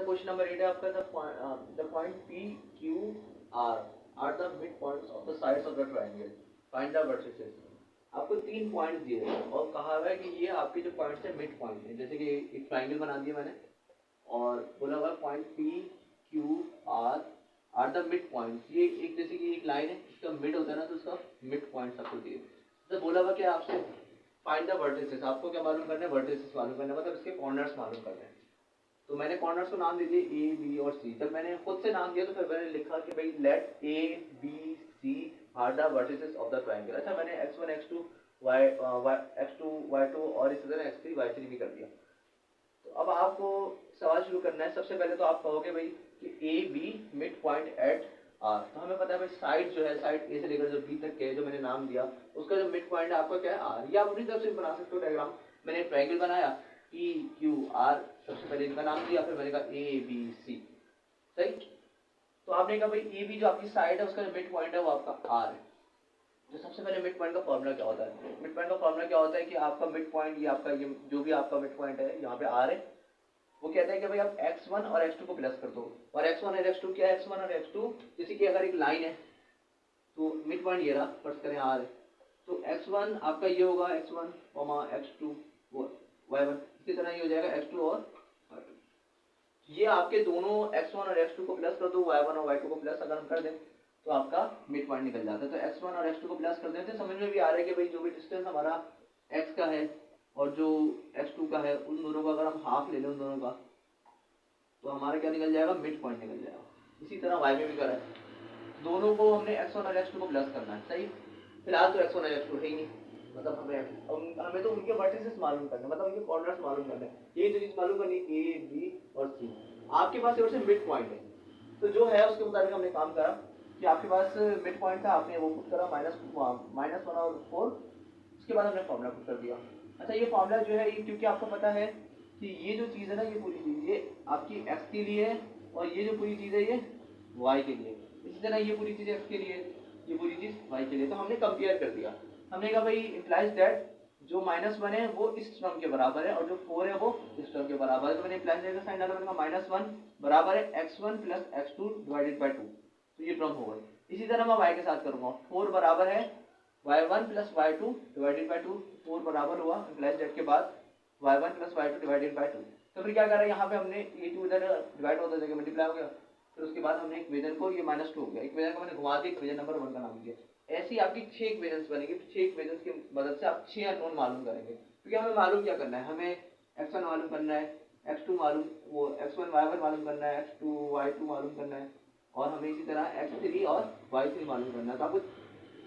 Question number 8 है आपका the point P Q R are the mid points of the sides of the triangle find the vertices. आपको 3 point दिए हैं और कहा हुआ है कि ये आपके जो पॉइंट्स है मिड पॉइंट है। जैसे कि एक ट्रायंगल बना दिया मैंने और बोला हुआ point P Q R are the mid points. ये एक जैसे कि एक लाइन है, इसका मिड होता है ना, तो उसका मिड पॉइंट्स आपको दिए। तो बोला हुआ क्या आपसे फाइंड द वर्टिसेस। आपको क्या मालूम करना है? वर्टिसेस मालूम करना है, मतलब इसके कॉर्नर्स मालूम करना है। तो मैंने कॉर्नर्स को नाम दे दिए ए बी और सी। जब मैंने खुद से नाम दिया तो फिर मैंने लिखा कि भाई let A B C are the vertices of the triangle. अच्छा, मैंने x1 x2 y x2 y2 और इसी तरह x3 y3 भी कर दिया। तो अब आपको सवाल शुरू करना है। सबसे पहले तो आप कहोगे भाई कि A B mid point at R. तो हमें पता है भाई साइड जो है, साइड ए से लेकर जो बी तक के जो मैंने नाम दिया उसका जो मिड पॉइंट है आपका क्या है? आर। या आप अपनी तरफ से बना सकते हो डायग्राम। मैंने एक ट्रायंगल बनाया पी क्यू आर, सबसे पहले इनका नाम दिया, फिर मैंने कहा ए बी सी। सही। तो आपने कहा भाई ए बी जो आपकी साइड है उसका जो मिड पॉइंट है वो आपका आर है। तो सबसे पहले मिड पॉइंट का फॉर्मूला क्या होता है? मिड पॉइंट का फॉर्मूला क्या होता है कि आपका मिड पॉइंट, ये आपका ये जो भी आपका मिड पॉइंट है यहाँ पे आर है, वो कहता है कि भाई आप x1 और x2 को प्लस कर दो। और x1 और x2 क्या है? x1 और x2 जैसे कि अगर एक लाइन है तो मिड पॉइंट ये रहा, फर्स्ट करें आर है, तो x1 आपका ये होगा x1 x2 y1। इसी तरह ये हो जाएगा x2 और y2। ये आपके दोनों x1 और x2 को प्लस कर दो, y1 और y2 को प्लस अगर हम कर दें तो आपका मिड पॉइंट निकल जाता है। तो x1 और x2 को प्लस कर देते हैं, समझ में भी आ रहा है कि भाई जो भी डिस्टेंस हमारा x का है और जो x2 का है, उन दोनों का अगर हम हाफ ले लें उन दोनों का, तो हमारा क्या निकल जाएगा? मिड पॉइंट निकल जाएगा। इसी तरह y में भी करा है, दोनों को हमने x1 और x2 को प्लस करना है। सही। फिलहाल तो x1 और x2 है ही नहीं, मतलब हमें तो उनके वर्टिसेस मालूम करना है, मतलब उनके कॉर्नर्स मालूम करना है। यही तो चीज मालूम करनी है, ए बी और सी। आपके पास इधर से मिड पॉइंट है, तो जो है उसके मुताबिक हमने काम करा कि आपके पास मिड पॉइंट था, आपने वो पुट करा -1 और 4। उसके बाद हमने फॉर्मूला पुट कर दिया। अच्छा, ये फॉर्मूला जो है, ये क्योंकि आपको पता है कि ये जो चीज़ है ना, ये पूरी चीज़ ये आपकी x के लिए है और ये जो पूरी चीज़ है ये y के लिए। इसी तरह ये पूरी चीज़ x के लिए, ये पूरी चीज़ y के लिए। तो हमने कंपेयर कर दिया। हमने कहा भाई इम्प्लाइज दैट जो -1 है वो इस टर्म के बराबर है और जो 4 है वो इस टर्म के बराबर है। तो मैंने इम्प्लाइज दैट का साइन डाला, मैंने कहा -1 बराबर है x1 plus x2 divided by 2। तो ये टर्म हो गई। इसी तरह मैं y के साथ करूँगा, 4 बराबर है y1 plus y2 divided by 2। 4 बराबर हुआ इम्प्लाइज दैट के बाद y1 plus y2 divided by 2। तो फिर क्या कर रहा है, यहाँ पे हमने a2 इधर डिवाइड होता जगह मल्टीप्लाई हो गया। फिर उसके बाद हमने इक्वेशन को, ये -2 हो गया, इक्वेशन को मैंने घुमा दिया, इक्वेशन नंबर 1 का नाम दिया। ऐसी आपकी 6 इक्वेशंस बनेंगी। 6 इक्वेशंस की मदद से आप 6 अननोन मालूम करेंगे। क्योंकि हमें मालूम क्या करना है, हमें x1 मालूम करना है, x2 मालूम, वो x1 y1 मालूम करना है, x2 y2 मालूम करना है, और हमें इसी तरह x3 और y3 मालूम करना है। तो आपको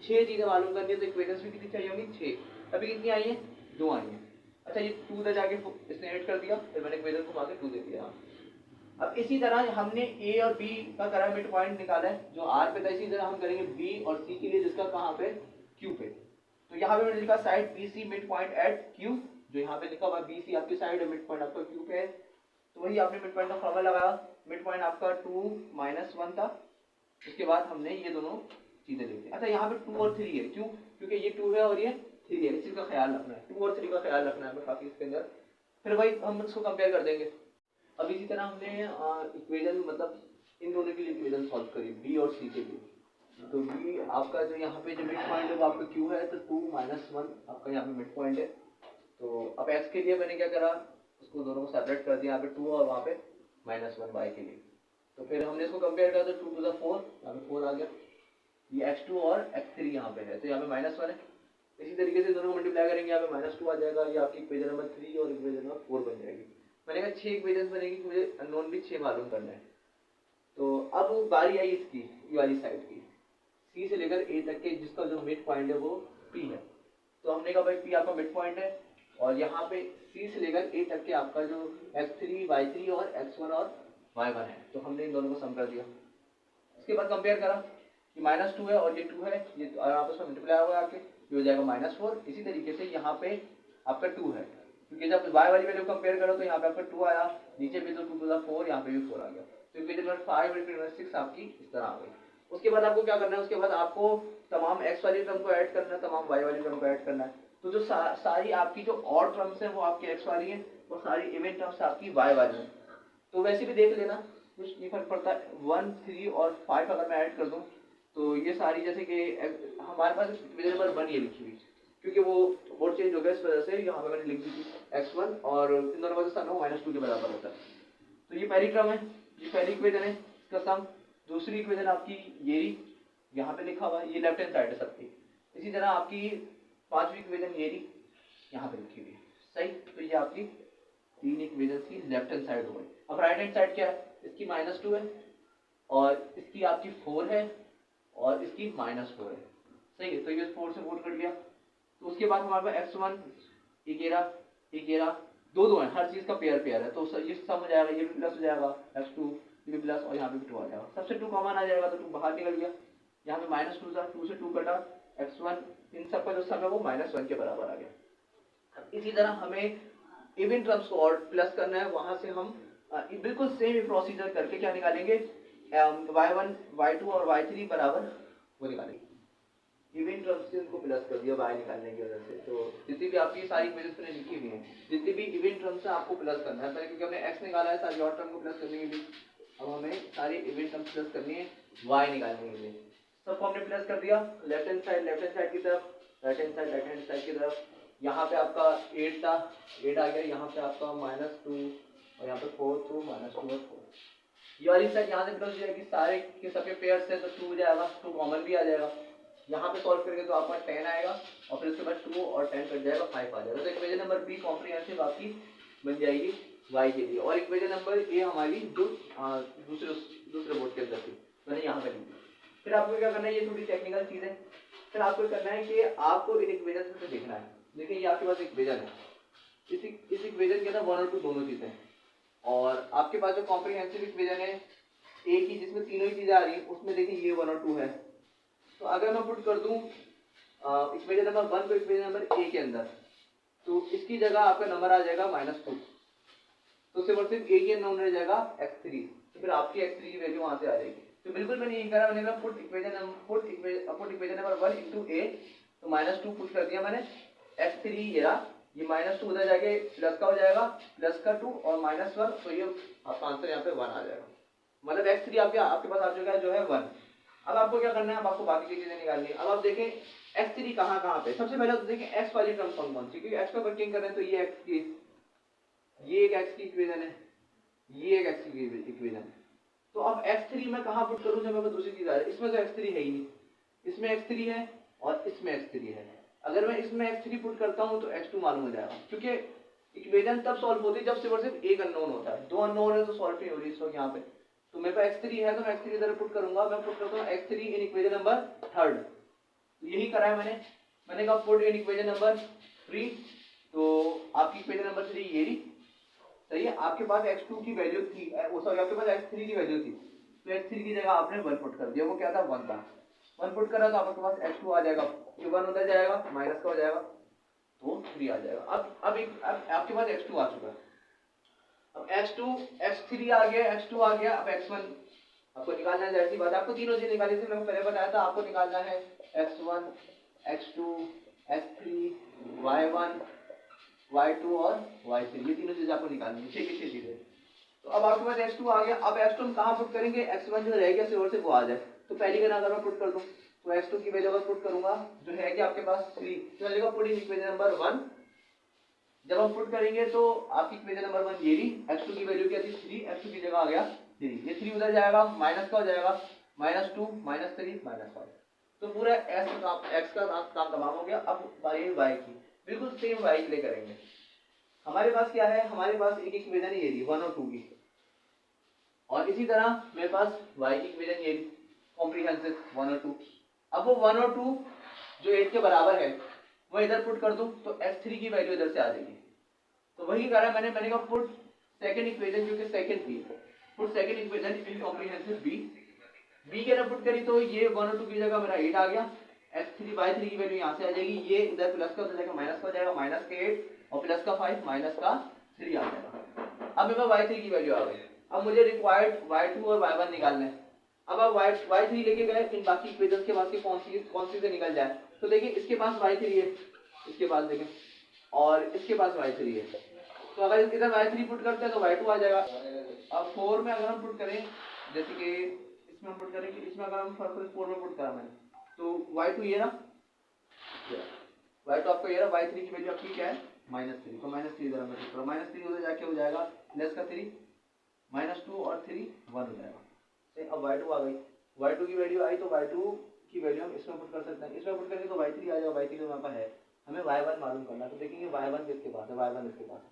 6 चीज़ें मालूम करनी है। तो इक्वेशंस भी कितनी चाहिए होंगी? 6। अभी कितनी आई है? 2 आई है। अच्छा, ये 2 उधर जाके इसने ऐड कर दिया, फिर मैंने इक्वेशन घुमा के 2 दे दिया। अब इसी तरह हमने ए और बी का करा मिड पॉइंट निकाला है जो आर पे था, इसी तरह हम करेंगे बी और सी के लिए, जिसका कहाँ पे? क्यू पे। तो यहाँ पे मैंने लिखा side B C mid point at Q. जो यहाँ पे लिखा हुआ बी सी आपकी साइड है, मिड पॉइंट आपका क्यू पे है। तो वही आपने मिड पॉइंट का फॉर्मूला लगाया। मिड पॉइंट आपका 2 -1 था। उसके बाद हमने ये दोनों चीजें लिखी। अच्छा, यहाँ पे 2 और 3 है, क्यों? क्योंकि ये 2 है और ये 3 है, इस चीज का ख्याल रखना है। 2 और 3 का ख्याल रखना है काफी इसके अंदर। फिर भाई हम इसको कंपेयर कर देंगे। अब इसी तरह हमने इक्वेशन, मतलब इन दोनों के लिए इक्वेशन सॉल्व करी, बी और सी के लिए। तो बी आपका जो यहाँ पे जो मिड पॉइंट है वो आपका क्यू है, तो 2 -1 आपका यहाँ पे मिड पॉइंट है। तो अब एक्स के लिए मैंने क्या करा, उसको दोनों को सेपरेट कर दिया, यहाँ पे 2 और वहाँ पे -1 वाई के लिए। तो फिर हमने इसको कंपेयर करा, तो 2 to the 4, यहाँ पे 4 आ गया। ये x2 और x3 यहाँ पे है, तो यहाँ पे -1 है। इसी तरीके से दोनों को मल्टीप्लाई करेंगे, यहाँ पे -2 आ जाएगा। ये आपकी इक्वेशन नंबर 3 और इक्वेशन नंबर 4 बन जाएगी। मैंने कहा 6 इक्वेशन बनेगी, मुझे अननोन भी 6 मालूम करना है। तो अब बारी आई इसकी, ये वाली साइड की, सी से लेकर ए तक के, जिसका जो मिड पॉइंट है वो पी है। तो हमने कहा भाई पी आपका मिड पॉइंट है, और यहाँ पे सी से लेकर ए तक के आपका जो x3 y3 और x1 और y1 है। तो हमने इन दोनों को सम कर दिया। उसके बाद कंपेयर करा कि -2 है और ये 2 है, ये आपस में मल्टीप्लाई होगा आके, ये हो जाएगा -4। इसी तरीके से यहाँ पे आपका 2 है, क्योंकि जब y वाली वैल्यू कंपेयर करो तो यहाँ पे आपका 2 आया, नीचे भी तो 2 to the 4, यहाँ पे भी 4 आ गया। तो इक्वेशन नंबर 5 और इक्वेशन नंबर 6 आपकी इस तरह आ गई। उसके बाद आपको क्या करना है, उसके बाद आपको तमाम x वाली टर्म को ऐड करना है, तमाम y वाली टर्म को ऐड करना है। तो जो सारी आपकी जो ऑड टर्म्स है वो आपकी x वाली है, और सारी इवन टर्म्स आपकी y वाली है। तो वैसे भी देख लेना, कुछ नहीं फर्क पड़ता। 1, 3 और 5 अगर मैं ऐड कर दूं तो ये सारी जैसे कि हमारे पास इक्वेशन नंबर 1 ये लिखी हुई, क्योंकि वो बोर्ड चेंज हो गया इस वजह से यहाँ पे मैंने लिख दी थी x1 और इन दोनों का सम -2 के बराबर होता है। तो ये पहली टर्म है, ये पहली इक्वेशन है, इसका सम। दूसरी इक्वेशन आपकी ये रही, यहाँ पे लिखा हुआ है, ये लेफ्ट हैंड साइड है सबकी। इसी तरह आपकी पांचवी इक्वेशन ये रही, यहाँ पे लिखी हुई है, सही। तो ये आपकी 3 इक्वेशन की लेफ्ट हैंड साइड हो गई। अब राइट हैंड साइड क्या है, इसकी -2 है और इसकी आपकी 4 है और इसकी -4 है, सही है। तो ये 4 से 4 कट गया। तो उसके बाद हमारे पास x1 11 दो है, हर चीज का पेयर पेयर है, तो ये सम हो जाएगा, ये भी प्लस हो जाएगा, x2 ये भी प्लस और यहाँ पे भी 2 आ जाएगा। सबसे 2 कॉमन आ जाएगा तो 2 बाहर निकल गया, यहाँ पे -2 था, 2 से 2 कटा, x1 इन सब का जो सम है वो -1 के बराबर आ गया। इसी तरह हमें इवन टर्म्स को और प्लस करना है, वहां से हम बिल्कुल सेम प्रोसीजर करके क्या निकालेंगे, y1 y2 और y3 बराबर वो निकालेंगे। इवन टर्म्स से उनको प्लस कर दिया y निकालने की वजह से। तो जितनी भी आपकी सारी इक्वेशंस मैंने लिखी हुई हैं, जितनी भी इवन टर्म्स है आपको प्लस करना है, पहले क्योंकि हमने x निकाला है सारी और टर्म को प्लस करने के लिए, अब हमें सारी इवन टर्म्स प्लस करनी है y निकालने के लिए। सबको हमने प्लस कर दिया, लेफ्ट हैंड साइड की तरफ, राइट हैंड साइड की तरफ। यहाँ पे आपका 8 था, 8 आ गया, यहाँ पे आपका -2 और यहाँ पे 4 तो -2 और 4। ये वाली साइड यहाँ से प्लस हो जाएगी, सारे के सबके पेयर से तो 2 हो जाएगा, 2 कॉमन भी आ जाएगा। यहाँ पे सॉल्व करेंगे तो आपका 10 आएगा और फिर उसके बाद 2 और 10 कट जाएगा, 5 आ जाएगा। तो इक्वेशन नंबर बी कॉम्प्रिहेंसिव आपकी बन जाएगी y के लिए। और इक्वेशन नंबर ए हमारी जो दूसरे बोर्ड के अंदर थी, मैंने यहाँ पे लिखी। फिर आपको क्या करना है, ये थोड़ी टेक्निकल चीज़ है। फिर आपको करना है कि आपको इन इक्वेशन से देखना है। देखिए ये आपके पास इक्वेशन है, इस इक्वेशन के अंदर 1 और 2 दोनों चीज़ें, और आपके पास जो कॉम्प्रिहेंसिव इक्वेशन है एक ही जिसमें तीनों ही चीज़ें आ रही हैं, उसमें देखिए ये 1 और 2 है। तो अगर मैं पुट कर दूं इक्वेशन नंबर 1 को इक्वेशन नंबर ए के अंदर, तो इसकी जगह आपका नंबर आ जाएगा -2, तो सिर्फ ए के नॉन रह जाएगा x3, तो फिर आपकी x3 की वैल्यू वहां से आ जाएगी। तो बिल्कुल मैंने यही करा, मैंने पुट इक्वेशन नंबर 1 इनटू ए, तो -2 पुट कर दिया मैंने, x3 ये -2 उधर जाके प्लस का हो जाएगा, प्लस का 2 और -1, तो ये आपका आंसर यहाँ पे 1 आ जाएगा। मतलब x3 आपके पास आ चुका है जो है 1। अब आपको क्या करना है, अब आपको बाकी की चीजें निकालनी है। अब आप देखें x3 कहाँ पे, सबसे पहले तो देखें x वाली टर्म कौन सी, क्योंकि x का वर्किंग कर रहे हैं, तो ये x की, ये एक x की इक्वेशन है, ये एक x की इक्वेशन है। तो अब x3 मैं कहाँ पुट करूँ जब मेरे पास दूसरी चीज आ रही है, इसमें तो x3 है ही नहीं, इसमें x3 है और इसमें x3 है। अगर मैं इसमें x3 पुट करता हूँ तो x2 मालूम हो जाएगा, क्योंकि इक्वेशन तब सॉल्व होती है जब सिर्फ एक अननोन होता है, 2 अननोन है तो सॉल्व नहीं हो रही इस वक्त यहाँ पे। तो मेरे पास x3 है तो मैं x3 इधर पुट करूंगा, मैं पुट करता हूँ x3 इन इक्वेशन नंबर 3। तो यही करा है मैंने कहा पुट इन इक्वेशन नंबर 3, तो आपकी इक्वेशन नंबर 3 ये रही, सही है। आपके पास x2 की वैल्यू थी, सॉरी आपके पास x3 की वैल्यू थी, तो x3 की जगह आपने 1 पुट कर दिया, वो क्या था 1 था, 1 पुट करा तो आपके पास x2 आ जाएगा, ये 1 उधर जाएगा, माइनस का हो जाएगा तो 3 आ जाएगा। अब आपके पास x2 आ चुका है, अब x3 आ गया, x2 आ गया, अब x1 आपको निकालना है। जैसी बात आपको तीनों चीज निकाली थी, मैंने पहले बताया था, आपको निकालना है x1 x2 x3 y1 y2 और y3, ये तीनों चीजें आपको निकालनी है, 6 चीजें। तो अब आपके पास x2 आ गया, अब x2 हम कहाँ पुट करेंगे, x1 जो रह गया सिर्फ से वो आ जाए, तो पहली का अगर मैं पुट कर दूं तो x2 की वैल्यू अगर पुट करूंगा जो है कि आपके पास 3, तो मैं लिखूंगा पुट इन इक्वेशन नंबर 1। जब हम पुट करेंगे तो आपकी इक्वेशन नंबर 1 ये रही, x2 की वैल्यू क्या थी 3, x2 की जगह आ गया 3, ये 3 उधर जाएगा, माइनस का हो जाएगा, -2 -3 -5, तो पूरा x का काम तमाम हो गया। अब बारी है y की, बिल्कुल सेम y के लिए करेंगे। हमारे पास क्या है, हमारे पास एक इक्वेशन ये रही 1 और 2 की, और इसी तरह मेरे पास y की इक्वेशन ये रही कॉम्प्रिहेंसिव 1 और 2। अब वो 1 और 2 जो 8 के बराबर है वो इधर पुट कर दूं तो x3 की वैल्यू इधर से आ जाएगी, तो वही करा मैंने कहा पुट सेकंड इक्वेशन जो कि सेकंड थी, put second equation in comprehensive b के अंदर पुट करी तो ये 1 और 2 की जगह मेरा 8 आ गया, x3 y3 की वैल्यू यहाँ से आ जाएगी, ये इधर प्लस का उधर जाएगा माइनस का हो जाएगा, माइनस का 8 और प्लस का 5 माइनस का 3 आ जाएगा। अब मेरे पास y3 की वैल्यू आ गई, अब मुझे रिक्वायर्ड y2 और y1 निकालना है। अब आप y3 लेके गए, इन बाकी इक्वेशंस के पास कौन सी से निकल जाए, तो देखिए इसके पास y3 है, इसके पास देखें, और इसके पास y3 है, तो अगर इधर y3 पुट करते हैं तो y2 आ जाएगा। अब 4 में अगर हम पुट करें, जैसे कि इसमें हम पुट करें कि इसमें अगर हम फर्स्ट 4 में पुट करा मैंने, तो y2 ये ना, y2 आपको ये रहा, y3 की वैल्यू आपकी क्या है -3, तो -3 इधर हमें पुट करो, -3 उधर जाके हो जाएगा लेस का 3, -2 और 3 1 हो जाएगा। अब y2 आ गई, y2 की वैल्यू आई तो y2 की वैल्यू हम इसमें पुट कर सकते हैं, इसमें पुट करेंगे तो y3 आ जाएगा, y3 तो हमारे पास है, हमें y1 मालूम करना है, तो देखेंगे y1 किसके पास है, y1 इसके पास है,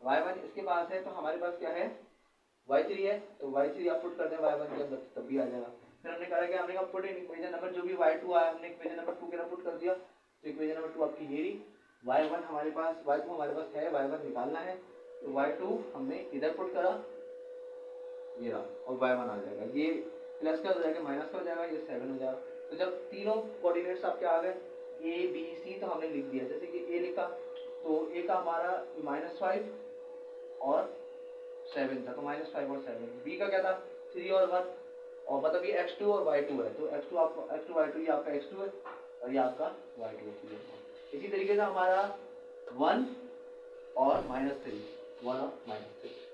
y1 इसके पास है, तो हमारे पास क्या है y3 है, तो y3 आप पुट करते हैं y1 के अंदर तब भी आ जाएगा। फिर हमने कहा कि हमने कहा पुट इन इक्वेशन नंबर जो भी y2 आया हमने इक्वेशन नंबर 2 के अंदर पुट कर दिया, तो इक्वेशन नंबर 2 आपकी ये रही, y1 हमारे पास, y2 हमारे पास है, y1 निकालना है, तो y2 हमने इधर पुट करा, ये रहा, और y1 आ जाएगा, ये प्लस का हो जाएगा माइनस का हो जाएगा, ये 7 हो जाएगा। तो जब तीनों कोऑर्डिनेट्स आपके आ गए ए बी सी, तो हमने लिख दिया, जैसे कि ए लिखा तो ए का हमारा -5 और 7 था, तो -5 और 7, बी का क्या था 3 और 1, और मतलब ये x2 और y2 है, तो x2 आपका x2 y2 ये आपका x2 है और ये आपका y2 है। इसी तरीके से हमारा 1 और -3, 1 और -3